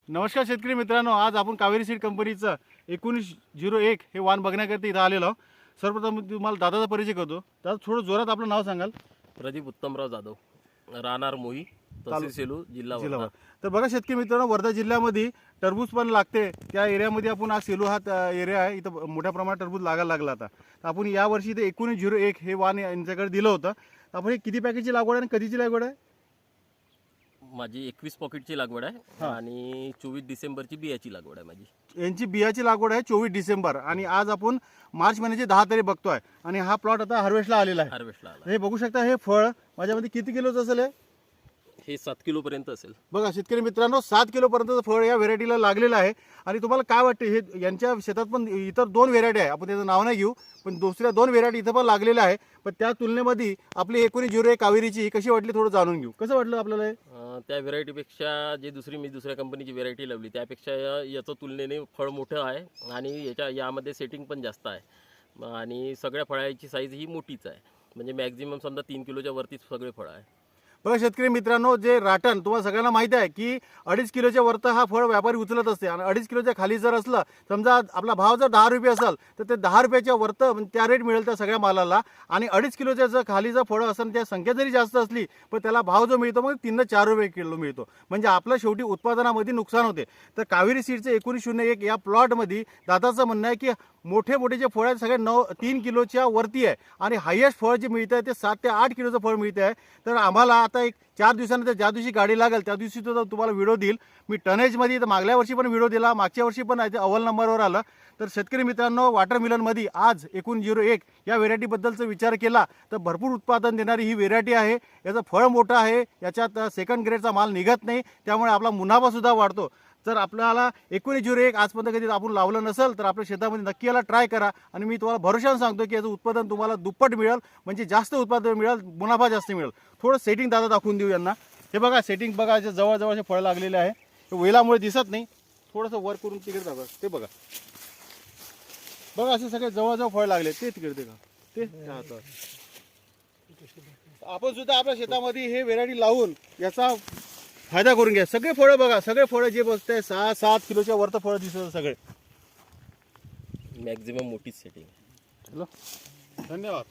नमस्कार शेतकरी मित्रांनो, आज आपण कावेरी सीड कंपनीचं 1901 हे वाण बघण्याकरता इथं आलेलो आहोत. सर्वप्रथम तुम्हाला दादाचा परिचय करतो. दादा थोडं जोरात आपलं नाव सांगाल? प्रदीप उत्तमराव जाधव, राहणार मोही, तहसील सेलू, जिल्हा वर्धा. तर बघा शेतकरी मित्रांनो, वर्धा जिल्ह्यामध्ये टरबूज पण लागते. त्या एरियामध्ये आपण आज सेलू हा एरिया आहे, इथं मोठ्या प्रमाणात टरबूज लागायला लागला. आता आपण यावर्षी इथे 1901 हे वाण यांच्याकडे दिलं होतं. आपण हे किती पॅकेजची लागवड आहे आणि कधीची लागवड आहे? माझी 21 पॉकेटची लागवड आहे आणि 24 डिसेंबरची बियाची लागवड आहे माझी. यांची बियाची लागवड आहे 24 डिसेंबर आणि आज आपण मार्च महिन्याची 10 तारीख बघतोय आणि हा प्लॉट आता हार्वेस्टला आलेला आहे. हार्वेस्टला आला. हे बघू शकता, हे फळ माझ्यामध्ये किती किलोचं असेल? हे 7 किलो पर्यंत असेल. बघा शेतकरी मित्रांनो, 7 किलो पर्यंतचं फळ या व्हेरायटीला लागलेलं आहे. आणि तुम्हाला काय वाटतं, हे यांच्या शेतात पण इतर 2 व्हेरायटी आहे, आपण त्याचं नाव नाही घेऊ, पण दुसऱ्या 2 व्हेरायटी इथं पण लागलेल्या आहे. पण त्या तुलनेमध्ये आपली 1901 कावेरीची ही कशी वाटली थोडं जाणून घेऊ. कसं वाटलं आपल्याला हे? त्या व्हेरायटीपेक्षा जे मी दुसऱ्या कंपनीची व्हेरायटी लावली त्यापेक्षा याचं तुलनेने फळ मोठं आहे आणि यामध्ये सेटिंग पण जास्त आहे आणि सगळ्या फळाची साईज ही मोठीच आहे. म्हणजे मॅक्झिमम समजा 3 किलोच्या वरतीच सगळे फळ आहे. बघा शेतकरी मित्रांनो, जे राटण तुम्हाला सगळ्यांना माहिती आहे की 2.5 किलोच्या वरतं हा फळ व्यापारी उचलत असते आणि 2.5 किलोच्या खाली जर असलं, समजा आपला भाव जर 10 रुपये असेल तर ते 10 रुपयाच्या वरतं त्या रेट मिळेल त्या सगळ्या मालाला. आणि 2.5 किलोच्या जर खाली जर फळं असेल, त्या संख्या जरी जास्त असली पण त्याला भाव जो मिळतो मग 3 ते 4 रुपये किलो मिळतो. म्हणजे आपलं शेवटी उत्पादनामध्ये नुकसान होते. तर कावेरी सीडचे 1901 या प्लॉटमध्ये दादाचं म्हणणं आहे की मोठे जे फळ आहेत सगळे 3 किलोच्या वरती आहे आणि हायेस्ट फळ जे मिळतं आहे ते 7 ते 8 किलोचं फळ मिळतं आहे. तर आम्हाला आता एक 4 दिवसानंतर ज्या दिवशी गाडी लागेल त्या दिवशी तो तुम्हाला व्हिडिओ देईल मी टनेजमध्ये. तर मागल्या वर्षी पण व्हिडिओ दिला, मागच्या वर्षी पण अव्वल नंबरवर आलं. तर शेतकरी मित्रांनो, वॉटरमेलनमध्ये आज 1901 या व्हेरायटीबद्दलचा विचार केला तर भरपूर उत्पादन देणारी ही व्हेरायटी आहे. याचं फळ मोठं आहे, याच्यात सेकंड ग्रेडचा माल निघत नाही, त्यामुळे आपला मुनाफासुद्धा वाढतो. जर आपल्याला 1901 आजपर्यंत कधी आपण लावलं नसेल तर आपल्या शेतामध्ये नक्की याला ट्राय करा आणि मी तुम्हाला भरोशाने सांगतो की याचं उत्पादन तुम्हाला दुप्पट मिळेल. म्हणजे जास्त उत्पादन मिळेल, मुनाफा जास्त मिळेल. थोडं सेटिंग दादा दाखवून देऊ यांना. हे बघा सेटिंग बघा, जवळजवळचे फळ लागलेले आहे. वेलामुळे दिसत नाही, थोडंसं वर करून तिकडे दाखवा. ते बघा असे सगळे जवळजवळ फळ लागले. ते तिकडे ते का ते आपण सुद्धा आपल्या शेतामध्ये हे व्हेरायटी लावून याचा फायदा करून घ्या. सगळे फळं बघा, सगळे फळं जे बसते 6-7 किलोच्या वरतं फळं दिसत सगळे. मॅक्झिमम मोठीच सेटिंग. धन्यवाद.